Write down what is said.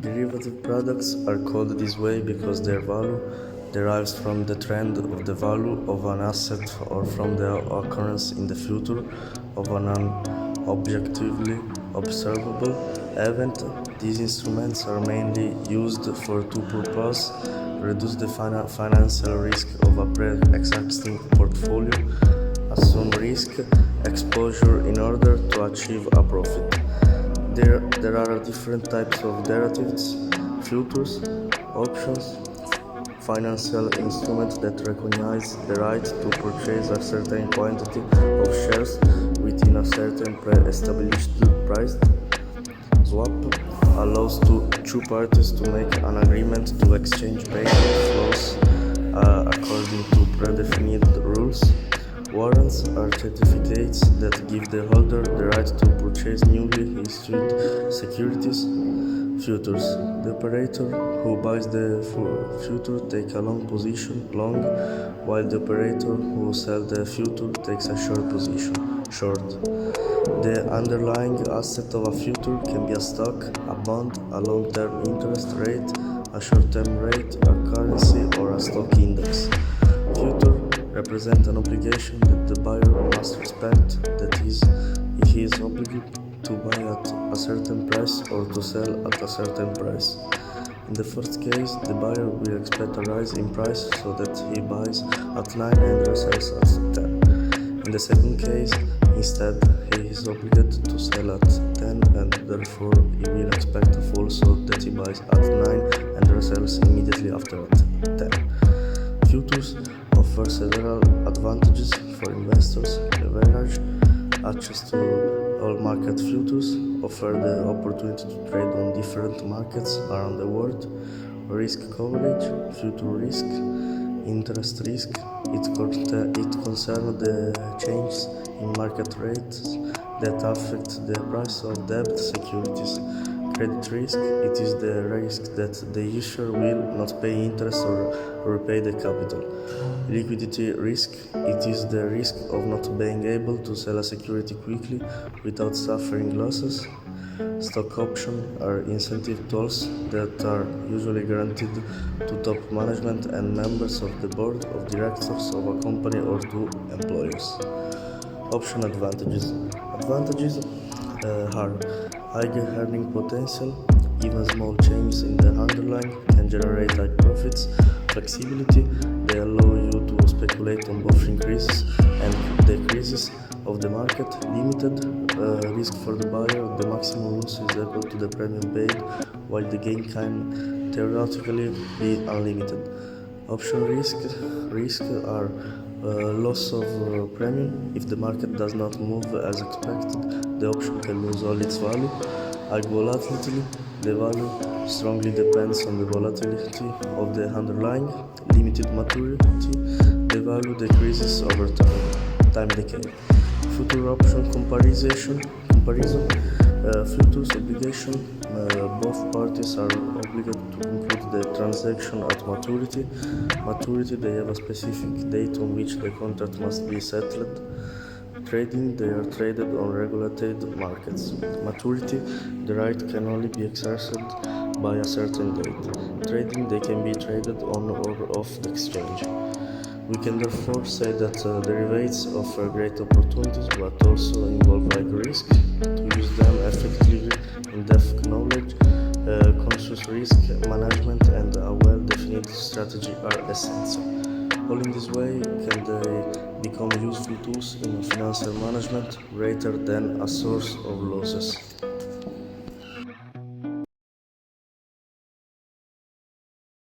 Derivative products are called this way because their value derives from the trend of the value of an asset or from the occurrence in the future of an objectively observable event. These instruments are mainly used for two purposes: reduce the financial risk of a pre-existing portfolio, assume risk exposure in order to achieve a profit. There are different types of derivatives: futures, options, financial instruments that recognize the right to purchase a certain quantity of shares within a certain pre-established price. Swap allows two parties to make an agreement to exchange payment flows according to predefined rules. Warrants are certificates that give the holder the right to purchase newly issued securities. Futures: the operator who buys the future takes a long position long, while the operator who sells the future takes a short position short. The underlying asset of a future can be a stock, a bond, a long-term interest rate, a short-term rate, a currency, or a stock index. Future represent an obligation that the buyer must respect, that is, he is obligated to buy at a certain price or to sell at a certain price. In the first case, the buyer will expect a rise in price so that he buys at 9 and sells at 10. In the second case, instead, he is obligated to sell at 10 and therefore he will expect a fall so that he buys at 9 and resells immediately after at 10. Futures offer several advantages for investors. Leverage, access to all market futures, offer the opportunity to trade on different markets around the world. Risk coverage, future risk, interest risk. It concerns the changes in market rates that affect the price of debt securities. Credit risk: it is the risk that the issuer will not pay interest or repay the capital. Liquidity risk: it is the risk of not being able to sell a security quickly without suffering losses. Stock options are incentive tools that are usually granted to top management and members of the board of directors of a company or to employers. Option advantages. Advantages are high earning potential. Even small changes in the underlying can generate high profits. Flexibility: they allow you to speculate on both increases and decreases of the market. Limited risk for the buyer: the maximum loss is equal to the premium paid, while the gain can theoretically be unlimited. Option risk are loss of premium: if the market does not move as expected, the option can lose all its value. High volatility: the value strongly depends on the volatility of the underlying. Limited maturity: the value decreases over time. Time decay. Future option comparison. Futures obligation: both parties are obligated to conclude the transaction at maturity. Maturity: they have a specific date on which the contract must be settled. Trading: they are traded on regulated markets. Maturity: the right can only be exercised by a certain date. Trading: they can be traded on or off the exchange. We can therefore say that derivatives offer great opportunities but also involve high risk. To use them effectively, in-depth knowledge, conscious risk management, and a well-defined strategy are essential. All in this way can they become useful tools in financial management rather than a source of losses.